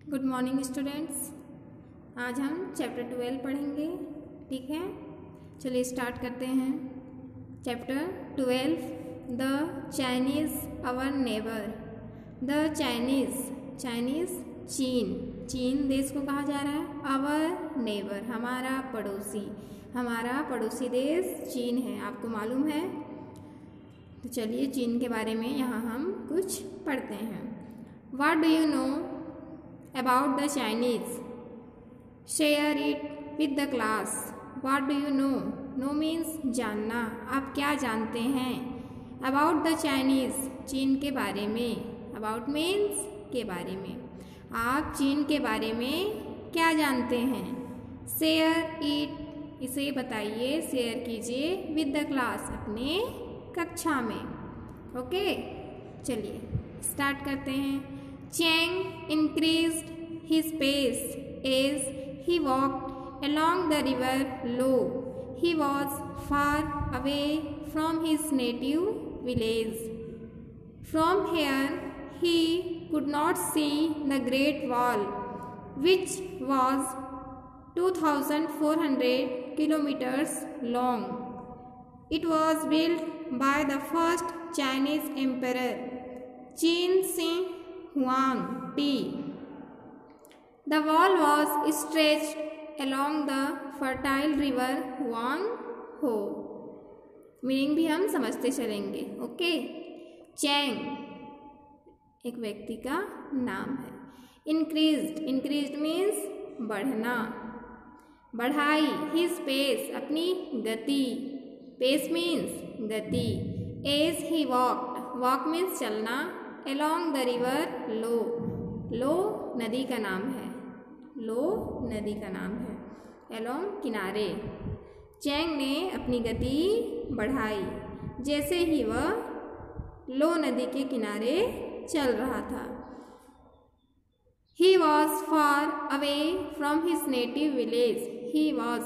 Good morning students. आज हम chapter 12 पढ़ेंगे। ठीक है, चलिए स्टार्ट करते हैं। Chapter 12, the Chinese our neighbour. The Chinese चीन देश को कहा जा रहा है। अवर नेबर हमारा पड़ोसी देश चीन है, आपको मालूम है। तो चलिए चीन के बारे में यहाँ हम कुछ पढ़ते हैं। What do you know about the Chinese? Share it with the class. What do you know? Know means जानना। आप क्या जानते हैं? About the Chinese, चीन के बारे में। About means के बारे में। आप चीन के बारे में क्या जानते हैं? Share it, इसे बताइए, शेयर कीजिए with the class, अपने कक्षा में। ओके, चलिए स्टार्ट करते हैं। Chang increased his pace as he walked along the river low. He was far away from his native village. From here, he could not see the Great Wall, which was 2,400 kilometers long. It was built by the first Chinese emperor, Qin Shi Huangdi. The wall was stretched along the fertile river Huangho. Meaning भी हम समझते चलेंगे। Okay, Chang एक व्यक्ति का नाम है। Increased means बढ़ना, बढ़ाई। हिज पेस अपनी गति, पेस मीन्स गति। एज ही वॉक मीन्स चलना। along the river लो नदी का नाम है। along किनारे। चैंग ने अपनी गति बढ़ाई जैसे ही वह लो नदी के किनारे चल रहा था। He was far away from his native village.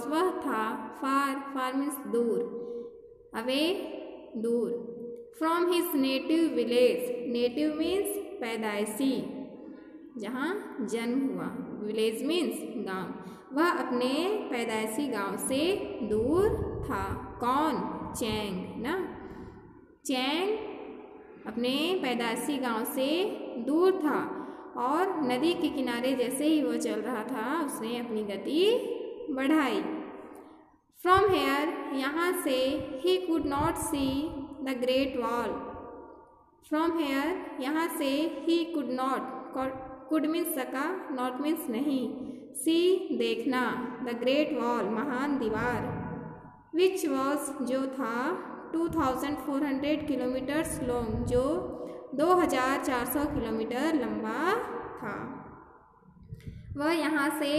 वह था, far means दूर, away दूर। From his native village, native means पैदाइशी, जहाँ जन्म हुआ। विलेज मीन्स गांव। वह अपने पैदाइशी गांव से दूर था। कौन? चैंग ना। चैंग अपने पैदाइशी गांव से दूर था और नदी के किनारे जैसे ही वो चल रहा था उसने अपनी गति बढ़ाई। From here, यहाँ से, he could not see the Great Wall. From here, यहाँ से, he could not, could means सका, not means नहीं, see देखना, the Great Wall महान दीवार, which was जो था 2,400 kilometers long, जो 2,400 किलोमीटर लंबा था। वह यहाँ से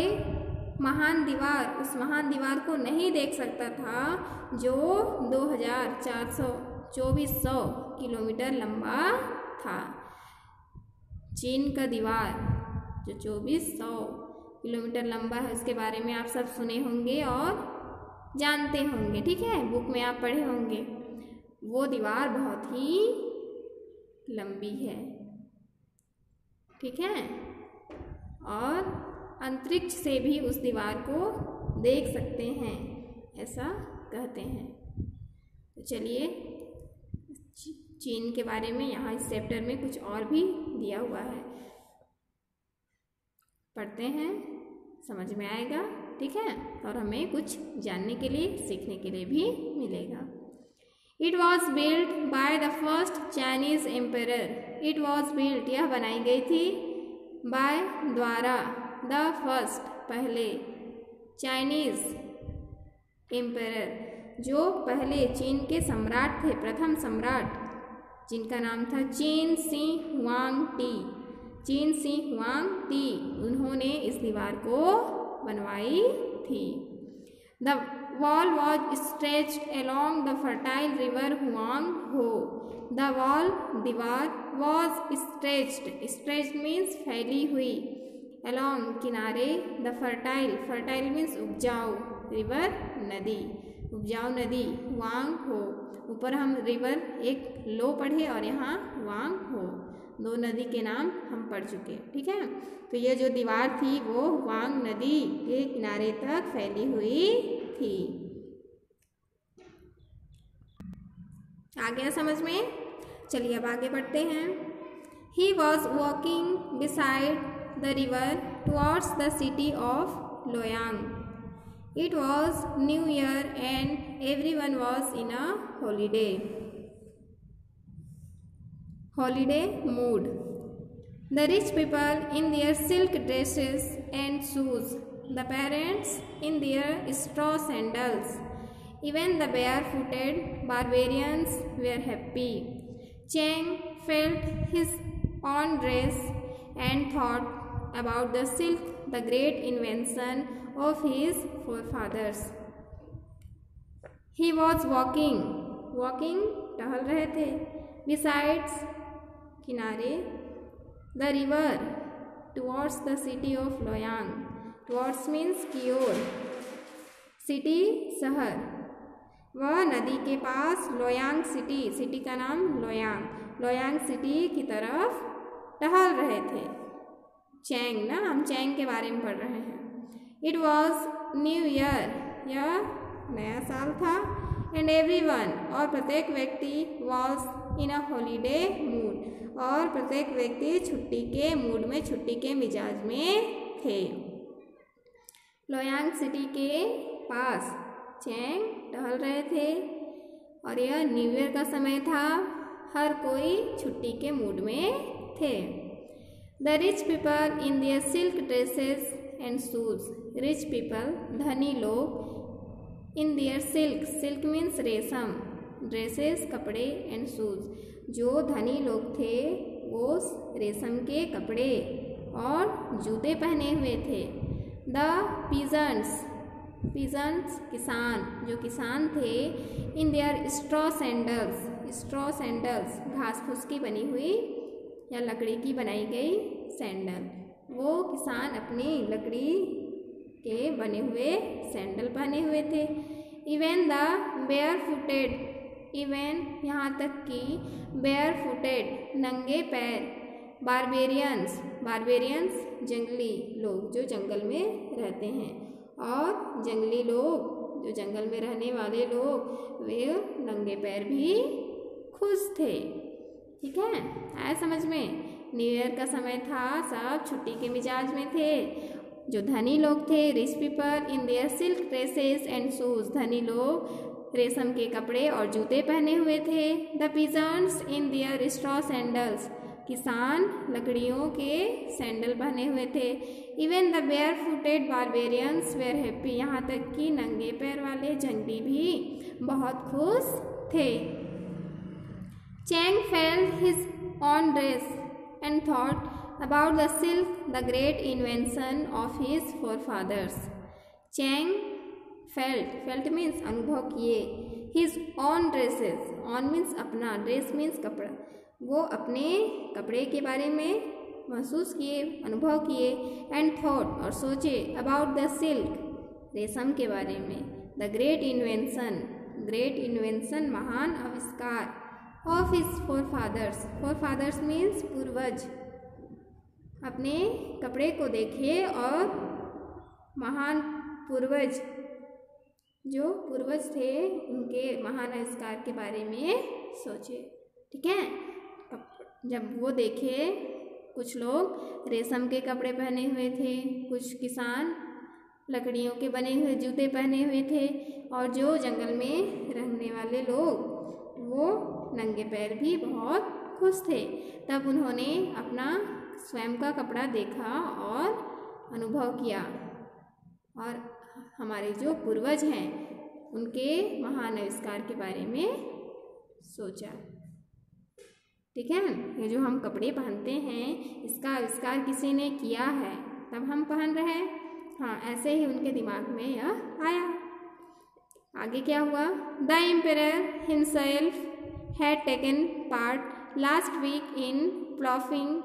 महान दीवार, उस महान दीवार को नहीं देख सकता था जो 2,424 किलोमीटर लंबा था। चीन का दीवार जो 2,400 किलोमीटर लंबा है उसके बारे में आप सब सुने होंगे और जानते होंगे। ठीक है, बुक में आप पढ़े होंगे। वो दीवार बहुत ही लंबी है। ठीक है, और अंतरिक्ष से भी उस दीवार को देख सकते हैं, ऐसा कहते हैं। तो चलिए चीन के बारे में यहाँ इस चैप्टर में कुछ और भी दिया हुआ है, पढ़ते हैं, समझ में आएगा। ठीक है, और हमें कुछ जानने के लिए, सीखने के लिए भी मिलेगा। It was built by the first Chinese emperor. It was built, यह बनाई गई थी, by द्वारा, द फर्स्ट पहले, चाइनीज एम्परर जो पहले चीन के सम्राट थे, प्रथम सम्राट, जिनका नाम था चीन शी हुआंगडी। उन्होंने इस दीवार को बनवाई थी। The wall was stretched along the fertile river हुआंगहो। The wall दीवार, वॉज स्ट्रेच्ड मीन्स फैली हुई, along किनारे, द फर्टाइल मीन्स उपजाऊ, रिवर नदी, उपजाऊ नदी, हुआंगहो। ऊपर हम रिवर एक लो पढ़े और यहाँ हुआंगहो। दो नदी के नाम हम पढ़ चुके, ठीक है। तो ये जो दीवार थी वो हुआंग नदी के किनारे तक फैली हुई थी। आ गया समझ में? चलिए अब आगे बढ़ते हैं। He was walking beside the river towards the city of Loyang. It was New Year and everyone was in a holiday mood. The rich people in their silk dresses and shoes, the parents in their straw sandals. Even the barefooted barbarians were happy. Chang felt his own dress and thought about the silk, the great invention of his forefathers. He was walking टहल रहे थे, besides किनारे, the river towards the city of Loyang. Towards means की ओर, city शहर, वह नदी के पास लोयांग city का नाम लोयांग सिटी की तरफ टहल रहे थे। चैंग ना, हम चैंग के बारे में पढ़ रहे हैं। इट वॉज न्यू ईयर, यह नया साल था। एंड एवरीवन, और प्रत्येक व्यक्ति, was in a holiday mood, और प्रत्येक व्यक्ति छुट्टी के मूड में, छुट्टी के मिजाज में थे। लोयांग सिटी के पास चैंग टहल रहे थे और यह न्यू ईयर का समय था, हर कोई छुट्टी के मूड में थे। The rich people in their silk dresses and shoes, rich people धनी लोग, इन देयर सिल्क मीन्स रेशम, ड्रेसेस कपड़े, एंड शूज जो धनी लोग थे वो रेशम के कपड़े और जूते पहने हुए थे। द पीजेंट्स किसान, जो किसान थे, इन देयर स्ट्रॉ सैंडल्स घास फूस की बनी हुई या लकड़ी की बनाई गई सैंडल, वो किसान अपनी लकड़ी के बने हुए सैंडल पहने हुए थे। इवन द बेयर यहाँ तक कि बेयर फुटेड नंगे पैर, बारबेरियंस जंगली लोग जो जंगल में रहते हैं, और जंगली लोग जो जंगल में रहने वाले लोग वे नंगे पैर भी खुश थे, ठीक है। आया समझ में? न्यू ईयर का समय था, सब छुट्टी के मिजाज में थे। जो धनी लोग थे, rich people in their silk dresses and shoes, धनी लोग रेशम के कपड़े और जूते पहने हुए थे। The peasants in their straw sandals, किसान लकड़ियों के सैंडल पहने हुए थे। Even the bare footed barbarians were happy, यहाँ तक कि नंगे पैर वाले जंगली भी बहुत खुश थे। Chang felt his own dress and thought about the silk, the great invention of his forefathers. Chang felt means अनुभव किए, his own dresses, own means अपना, ड्रेस मीन्स कपड़ा, वो अपने कपड़े के बारे में महसूस किए, अनुभव किए। एंड थॉट, और सोचे, अबाउट द सिल्क, रेशम के बारे में। द ग्रेट इन्वेंशन महान आविष्कार, ऑफ हिज फोरफादर्स मीन्स पूर्वज, अपने कपड़े को देखे और महान पूर्वज, जो पूर्वज थे उनके महान आविष्कार के बारे में सोचे, ठीक है। जब वो देखे, कुछ लोग रेशम के कपड़े पहने हुए थे, कुछ किसान लकड़ियों के बने हुए जूते पहने हुए थे, और जो जंगल में रहने वाले लोग वो नंगे पैर भी बहुत खुश थे। तब उन्होंने अपना स्वयं का कपड़ा देखा और अनुभव किया, और हमारे जो पूर्वज हैं उनके महान आविष्कार के बारे में सोचा, ठीक है। ये जो हम कपड़े पहनते हैं इसका आविष्कार किसी ने किया है, तब हम पहन रहे हैं। हाँ, ऐसे ही उनके दिमाग में यह आया। आगे क्या हुआ? The emperor himself had taken part last week in ploughing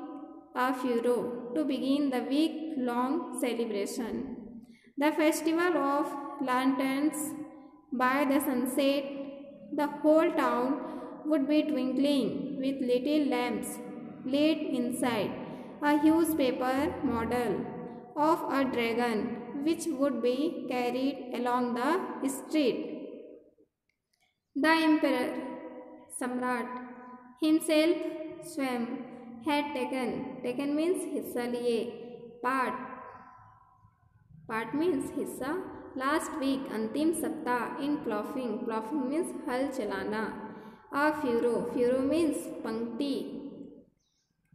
a furrow to begin the week long celebration. The festival of lanterns, by the sunset, the whole town would be twinkling with little lamps laid inside a huge paper model of a dragon which would be carried along the street. The emperor, सम्राट, himself स्वयं had taken means हिस्सा लिए, part means हिस्सा, last week अंतिम सप्ताह, in ploughing means हल चलाना, a furrow means पंक्ति,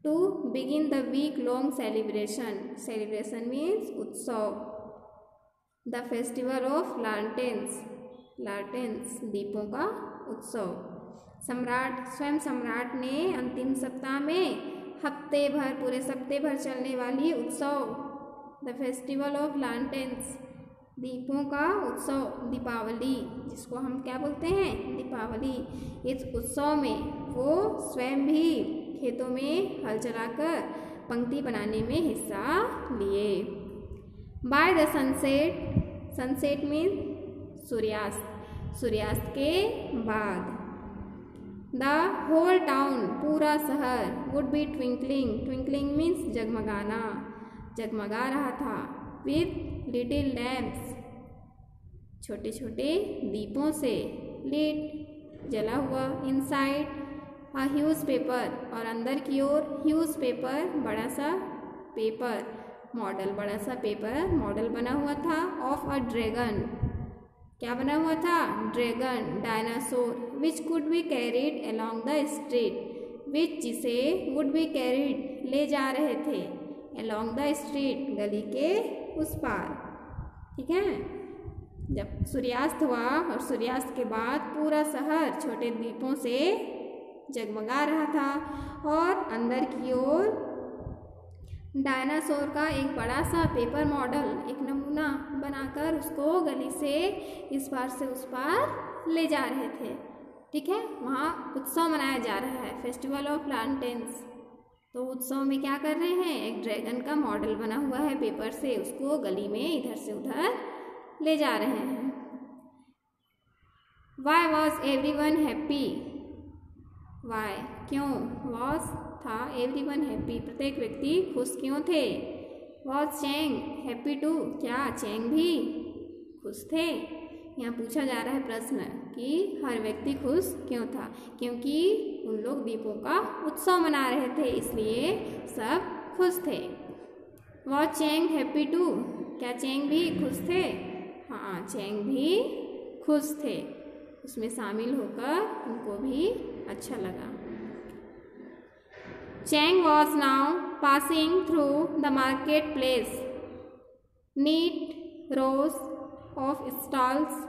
to begin the week long celebration means उत्सव, the festival of lanterns दीपों का उत्सव। सम्राट, स्वयं सम्राट ने अंतिम सप्ताह में पूरे सप्ते भर चलने वाली उत्सव, द फेस्टिवल ऑफ लैंटर्न्स दीपों का उत्सव, दीपावली जिसको हम क्या बोलते हैं, दीपावली। इस उत्सव में वो स्वयं भी खेतों में हल चलाकर पंक्ति बनाने में हिस्सा लिए। बाय द सनसेट मीन्स सूर्यास्त के बाद। द होल टाउन पूरा शहर, वुड बी ट्विंकलिंग मीन्स जगमगा रहा था, विथ लिटिल लैम्प्स छोटे छोटे दीपों से, लिट जला हुआ, इनसाइड अ ह्यूज पेपर और अंदर की ओर, ह्यूज पेपर बड़ा सा पेपर मॉडल बना हुआ था, ऑफ अ ड्रैगन क्या बना हुआ था, dragon, dinosaur, which could be carried along the street, which जिसे वुड बी कैरिड ले जा रहे थे, अलोंग द स्ट्रीट गली के उस पार। ठीक है, जब सूर्यास्त हुआ और सूर्यास्त के बाद पूरा शहर छोटे दीपों से जगमगा रहा था और अंदर की ओर डायनासोर का एक बड़ा सा पेपर मॉडल, एक नमूना बनाकर उसको गली से इस पार से उस पार ले जा रहे थे। ठीक है, वहाँ उत्सव मनाया जा रहा है, फेस्टिवल ऑफ लैंटर्न्स। तो उत्सव में क्या कर रहे हैं, एक ड्रैगन का मॉडल बना हुआ है पेपर से, उसको गली में इधर से उधर ले जा रहे हैं। Why was everyone happy, why क्यों, वॉज था, एवरीवन हैप्पी प्रत्येक व्यक्ति खुश क्यों थे, वॉज चैंग हैप्पी टू क्या चैंग भी खुश थे। यहाँ पूछा जा रहा है प्रश्न कि हर व्यक्ति खुश क्यों था, क्योंकि उन लोग दीपों का उत्सव मना रहे थे इसलिए सब खुश थे। वॉज चैंग हैप्पी टू क्या चैंग भी खुश थे, हाँ चैंग भी खुश थे, उसमें शामिल होकर उनको भी अच्छा लगा। Chang was now passing through the marketplace. Neat rows of stalls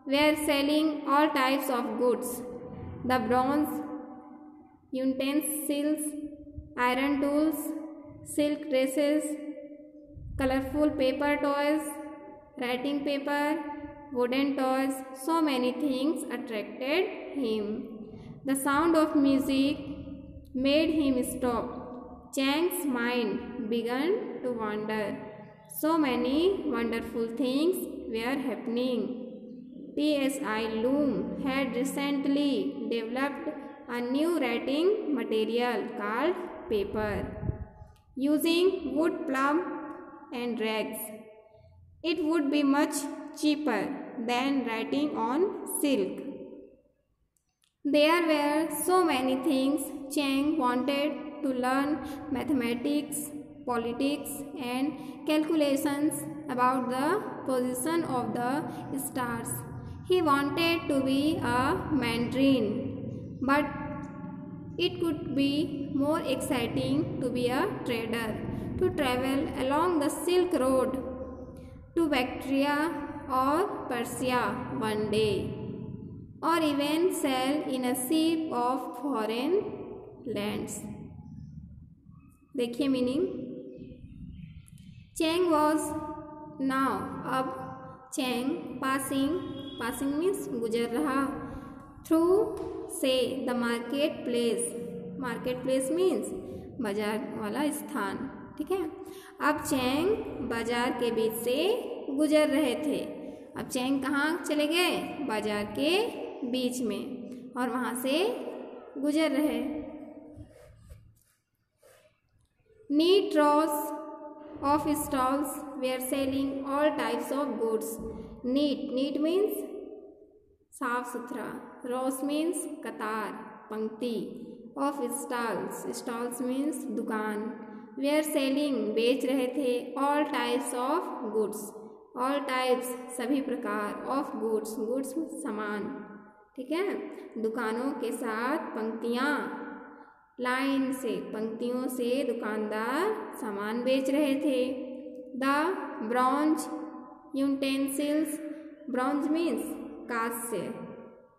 were selling all types of goods. The bronze utensils, iron tools, silk dresses, colorful paper toys, writing paper, wooden toys, so many things attracted him. The sound of music made him stop. Chang's mind began to wander. So many wonderful things were happening. TSI Loom had recently developed a new writing material called paper, using wood plumb and rags. It would be much cheaper than writing on silk. There were so many things. Chang wanted to learn mathematics, politics, and calculations about the position of the stars. He wanted to be a Mandarin, but it could be more exciting to be a trader, to travel along the Silk Road to Bactria or Persia one day, or even sail in a ship of foreign lands. देखिए meaning, Chang was now अब, Chang passing means गुजर रहा, through से the market place means बाजार वाला स्थान। ठीक है, अब चैंग बाजार के बीच से गुजर रहे थे। अब चैंग कहाँ चले गए, बाजार के बीच में, और वहाँ से गुजर रहे। Neat rows of stalls were selling all types of goods. Neat means साफ सुथरा. Rows means कतार, पंक्ति. Of stalls means दुकान. Were selling बेच रहे थे. All types of goods. All types सभी प्रकार. Of goods सामान. ठीक है. दुकानों के साथ पंक्तियाँ, लाइन से, पंक्तियों से दुकानदार सामान बेच रहे थे. The bronze utensils. Bronze means कांस्य.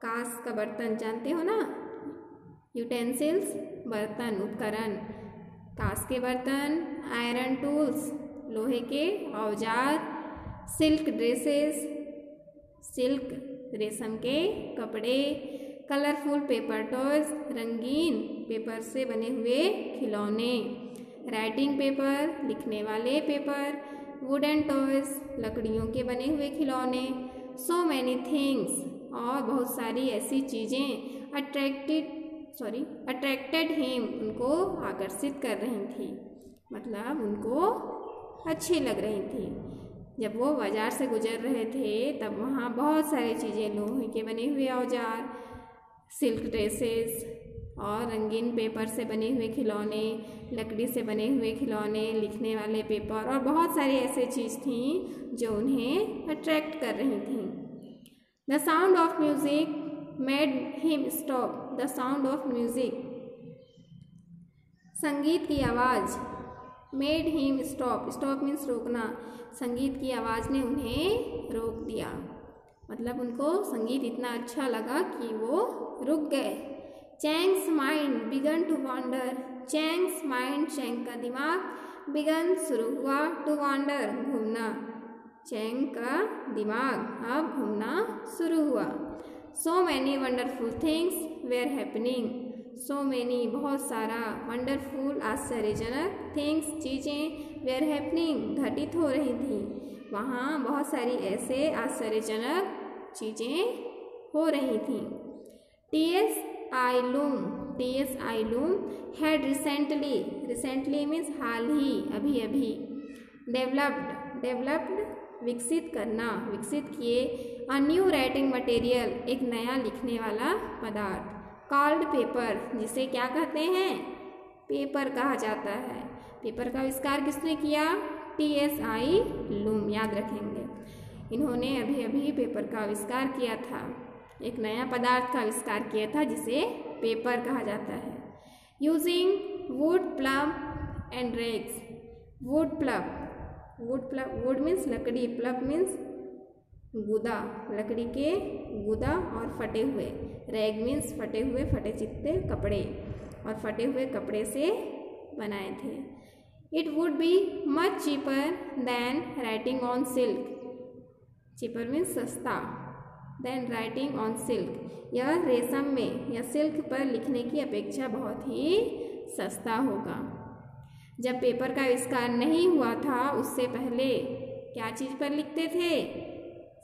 कांस्य का बर्तन जानते हो ना. यूटेंसिल्स बर्तन, उपकरण. कांस्य के बर्तन. आयरन टूल्स लोहे के औजार. सिल्क ड्रेसेस सिल्क रेशम के कपड़े. कलरफुल पेपर टॉयज रंगीन पेपर से बने हुए खिलौने. राइटिंग पेपर लिखने वाले पेपर. वुडन टॉयज लकड़ियों के बने हुए खिलौने. सो मैनी थिंग्स और बहुत सारी ऐसी चीज़ें अट्रैक्टेड हिम उनको आकर्षित कर रही थी. मतलब उनको अच्छी लग रही थी. जब वो बाजार से गुजर रहे थे तब वहाँ बहुत सारी चीज़ें, लोहे के बने हुए औजार, सिल्क ड्रेसेस और रंगीन पेपर से बने हुए खिलौने, लकड़ी से बने हुए खिलौने, लिखने वाले पेपर और बहुत सारी ऐसी चीज़ थी जो उन्हें अट्रैक्ट कर रही थी. The sound of music made him stop. The sound of music संगीत की आवाज़. Made him stop. Stop means रोकना. संगीत की आवाज़ ने उन्हें रोक दिया. मतलब उनको संगीत इतना अच्छा लगा कि वो रुक गए. Chang's mind began to wander. Chang's mind Chang का दिमाग. बिगन शुरू हुआ. टू वॉन्डर घूमना. चैंग का दिमाग अब घूमना शुरू हुआ. So many wonderful things were happening. So many बहुत सारा. वंडरफुल आश्चर्यजनक. थिंग्स चीज़ें. वेर हैपनिंग घटित हो रही थी. वहाँ बहुत सारी ऐसे आश्चर्यजनक चीज़ें हो रही थी. T.S. Ilum had recently means हाल ही, अभी अभी. developed विकसित करना, विकसित किए. a new writing material एक नया लिखने वाला पदार्थ. called paper जिसे क्या कहते हैं, पेपर कहा जाता है. पेपर का आविष्कार किसने किया, T.S. Ilum. याद रखेंगे. इन्होंने अभी अभी पेपर का आविष्कार किया था. एक नया पदार्थ का आविष्कार किया था जिसे पेपर कहा जाता है. Using would plug and rags. Would means लकड़ी. प्लग मीन्स गुदा, लकड़ी के गुदा और फटे हुए. रैग मीन्स फटे हुए, फटे चित्ते कपड़े, और फटे हुए कपड़े से बनाए थे. It would be much cheaper than writing on silk. Cheaper means सस्ता. Then writing on silk. यह रेशम में या सिल्क पर लिखने की अपेक्षा बहुत ही सस्ता होगा. जब पेपर का आविष्कार नहीं हुआ था उससे पहले क्या चीज़ पर लिखते थे,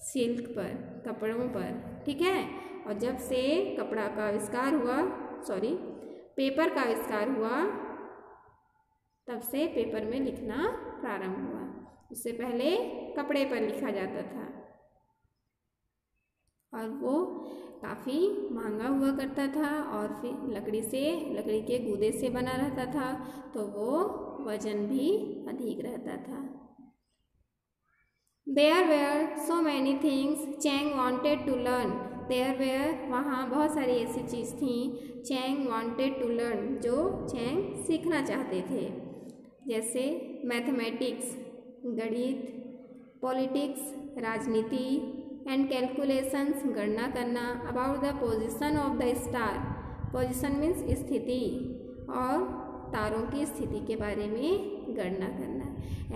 सिल्क पर, कपड़ों पर. ठीक है. और जब से कपड़ा का आविष्कार हुआ, पेपर का आविष्कार हुआ, तब से पेपर में लिखना प्रारंभ हुआ. उससे पहले कपड़े पर लिखा जाता था और वो काफ़ी महंगा हुआ करता था और फिर लकड़ी के गूदे से बना रहता था, तो वो वजन भी अधिक रहता था. There were so many things Chang wanted to learn. There were वहाँ बहुत सारी ऐसी चीज़ थी. Chang wanted to learn जो Chang सीखना चाहते थे. जैसे मैथमेटिक्स गणित, पॉलिटिक्स राजनीति, एंड कैलकुलेशंस गणना करना. About the position of the star. Position means स्थिति, और तारों की स्थिति के बारे में गणना करना.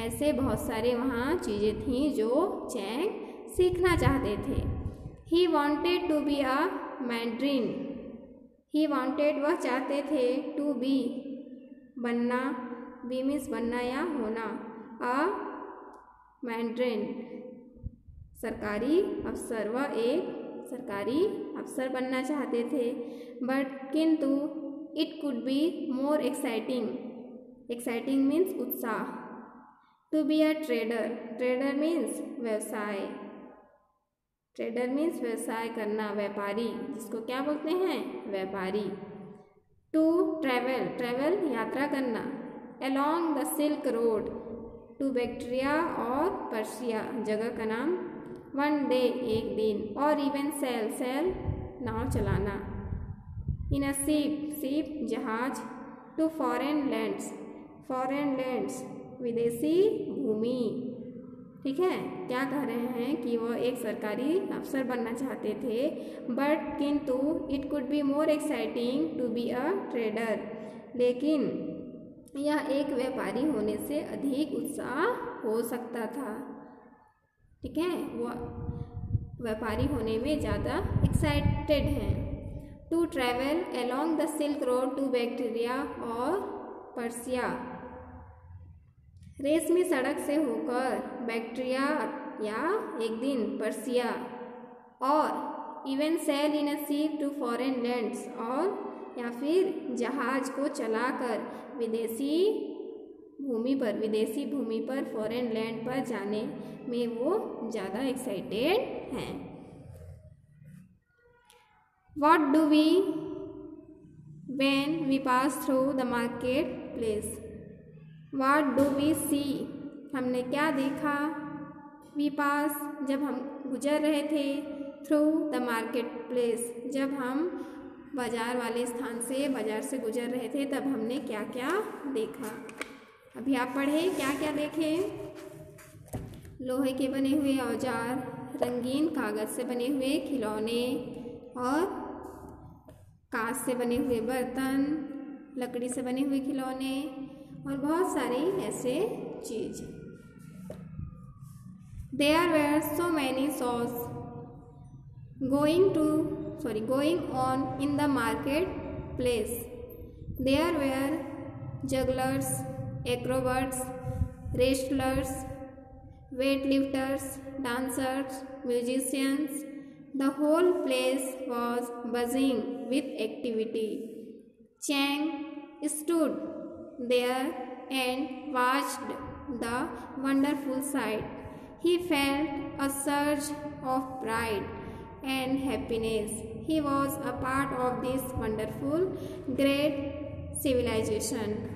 ऐसे बहुत सारे वहाँ चीज़ें थीं जो चैंग सीखना चाहते थे. He wanted to be a mandarin. He wanted वह चाहते थे, टू बी बनना, बी मीन्स बनना या होना, अ मैंड्रीन सरकारी अफसर. वह एक सरकारी अफसर बनना चाहते थे. बट किंतु it could be more exciting. Exciting means उत्साह। To be a trader, trader means व्यवसाय, ट्रेडर मीन्स व्यवसाय करना, व्यापारी, जिसको क्या बोलते हैं, व्यापारी। टू ट्रैवल, ट्रैवल यात्रा करना, along the silk road, to Bactria और पर्शिया जगह का नाम, वन डे एक दिन, और इवन सेल, सेल नाव चलाना, इन अ शिप, शिप जहाज, to foreign lands, foreign lands विदेशी भूमि। ठीक है, क्या कह रहे हैं कि वो एक सरकारी अफसर बनना चाहते थे, बट किंतु it could be more exciting to be a trader, लेकिन यह एक व्यापारी होने से अधिक उत्साह हो सकता था। ठीक है, वो व्यापारी होने में ज़्यादा एक्साइटेड हैं। To travel along the silk road to Bactria और पर्शिया, रेशमी सड़क से होकर बैक्ट्रिया या एक दिन पर्शिया, और even sail in a ship to foreign lands, और या फिर जहाज को चलाकर विदेशी भूमि पर फॉरेन लैंड पर जाने में वो ज़्यादा एक्साइटेड हैं। What do we when we pass through the market place? What do we see? हमने क्या देखा? We pass, जब हम गुजर रहे थे, through the market place, जब हम बाजार वाले स्थान से, बाजार से गुजर रहे थे, तब हमने क्या क्या देखा। अभी आप पढ़े, क्या क्या देखे? लोहे के बने हुए औजार, रंगीन कागज से बने हुए खिलौने, और कांच से बने हुए बर्तन, लकड़ी से बने हुए खिलौने, और बहुत सारी ऐसे चीज। There were so many shows going on in the market place. There were jugglers, acrobats, wrestlers, weightlifters, dancers, musicians. The whole place was buzzing with activity. Chang stood there and watched the wonderful sight. He felt a surge of pride and happiness. He was a part of this wonderful, great civilization.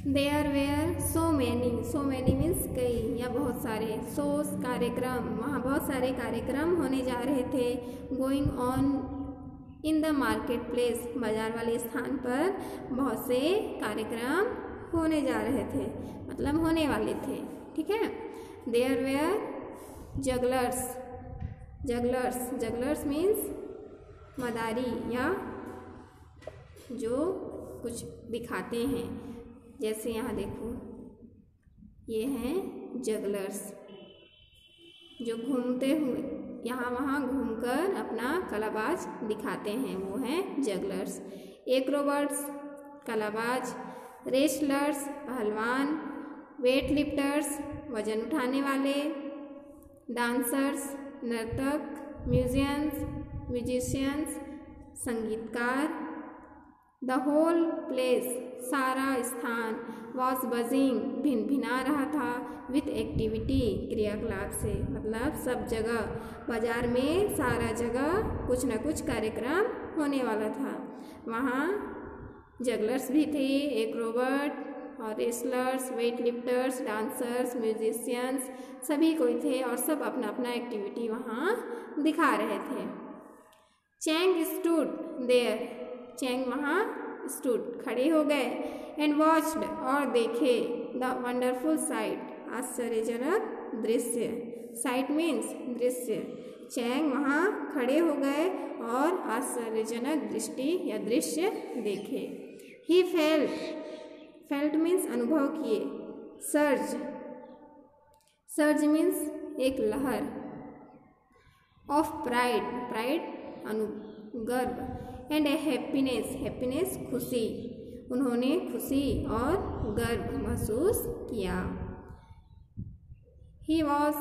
There were so many means कई या बहुत सारे, shows कार्यक्रम, वहाँ बहुत सारे कार्यक्रम होने जा रहे थे। Going on in the market place, बाजार वाले स्थान पर बहुत से कार्यक्रम होने जा रहे थे, मतलब होने वाले थे। ठीक है, There were jugglers means मदारी, या जो कुछ दिखाते हैं, जैसे यहाँ देखो, ये हैं जगलर्स, जो घूमते हुए यहाँ वहाँ घूमकर अपना कलाबाज दिखाते हैं, वो हैं जगलर्स। एक्रोबर्ट्स कलाबाज, रेसलर्स पहलवान, वेट लिफ्टर्स वजन उठाने वाले, डांसर्स नर्तक, म्यूजिशियंस संगीतकार। द होल प्लेस सारा स्थान, वॉज बजिंग भिनभिना रहा था, विथ एक्टिविटी क्रियाकलाप से, मतलब सब जगह बाजार में सारा जगह कुछ न कुछ कार्यक्रम होने वाला था। वहाँ जगलर्स भी थे, एक्रोबर्ट और wrestlers, weight lifters, dancers, musicians, सभी कोई थे और सब अपना अपना एक्टिविटी वहाँ दिखा रहे थे। चैंग स्टूड देयर, चैंग वहाँ स्टूड खड़े हो गए, एंड वॉच्ड और देखे, द वंडरफुल साइट आश्चर्यजनक दृश्य, साइट मीन्स दृश्य। चैंग वहाँ खड़े हो गए और आश्चर्यजनक दृष्टि या दृश्य देखे। ही फेल्ट मीन्स अनुभव किए, सर्ज मीन्स एक लहर, ऑफ प्राइड गर्व, एंड ए हैप्पीनेस खुशी, उन्होंने खुशी और गर्व महसूस किया। He was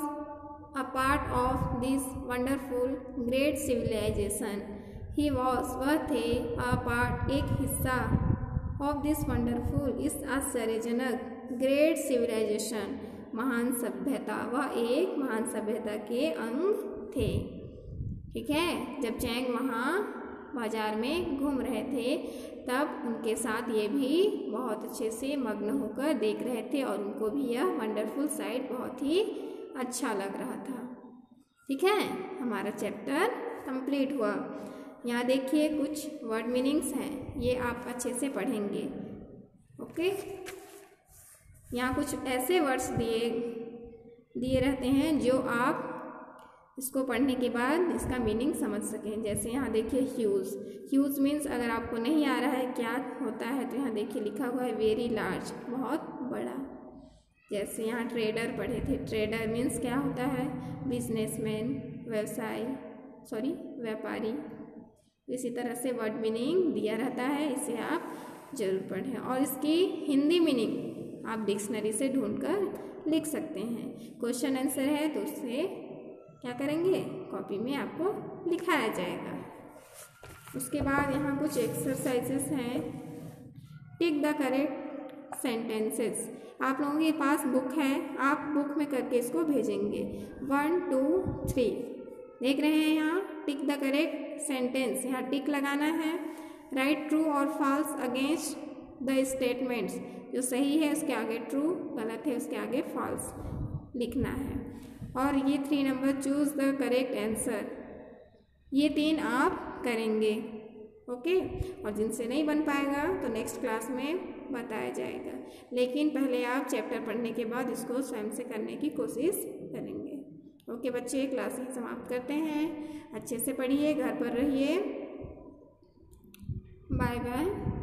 a part of this wonderful great civilisation, he was वह थे, अ पार्ट एक हिस्सा, ऑफ दिस वंडरफुल, इस आश्चर्यजनक, ग्रेट सिविलाइजेशन, महान सभ्यता, वह एक महान सभ्यता के अंग थे। ठीक है, जब चैंग वहाँ बाजार में घूम रहे थे तब उनके साथ ये भी बहुत अच्छे से मग्न होकर देख रहे थे और उनको भी यह वंडरफुल साइट बहुत ही अच्छा लग रहा था। ठीक है, हमारा चैप्टर कंप्लीट हुआ। यहाँ देखिए कुछ वर्ड मीनिंग्स हैं, ये आप अच्छे से पढ़ेंगे। ओके, यहाँ कुछ ऐसे वर्ड्स दिए रहते हैं जो आप इसको पढ़ने के बाद इसका मीनिंग समझ सकें। जैसे यहाँ देखिए ह्यूज, ह्यूज मीन्स अगर आपको नहीं आ रहा है क्या होता है तो यहाँ देखिए लिखा हुआ है वेरी लार्ज, बहुत बड़ा। जैसे यहाँ ट्रेडर पढ़े थे, ट्रेडर मीन्स क्या होता है, बिजनेसमैन, व्यापारी। इसी तरह से वर्ड मीनिंग दिया रहता है, इसे आप जरूर पढ़ें और इसकी हिंदी मीनिंग आप डिक्शनरी से ढूंढकर लिख सकते हैं। क्वेश्चन आंसर है तो उससे क्या करेंगे, कॉपी में आपको लिखाया जाएगा। उसके बाद यहाँ कुछ एक्सरसाइजेस हैं। Tick the correct sentences. आप लोगों के पास बुक है, आप बुक में करके इसको भेजेंगे। 1 2 3 देख रहे हैं यहाँ, टिक द करेक्ट सेंटेंस, यहाँ टिक लगाना है। राइट ट्रू और फॉल्स अगेंस्ट द स्टेटमेंट्स, जो सही है उसके आगे ट्रू, गलत है उसके आगे फॉल्स लिखना है। और ये 3 number choose the correct answer, ये 3 आप करेंगे। ओके, और जिनसे नहीं बन पाएगा तो नेक्स्ट क्लास में बताया जाएगा, लेकिन पहले आप चैप्टर पढ़ने के बाद इसको स्वयं से करने की कोशिश करेंगे। ओके बच्चे, क्लास ही समाप्त करते हैं। अच्छे से पढ़िए, घर पर रहिए। Bye bye.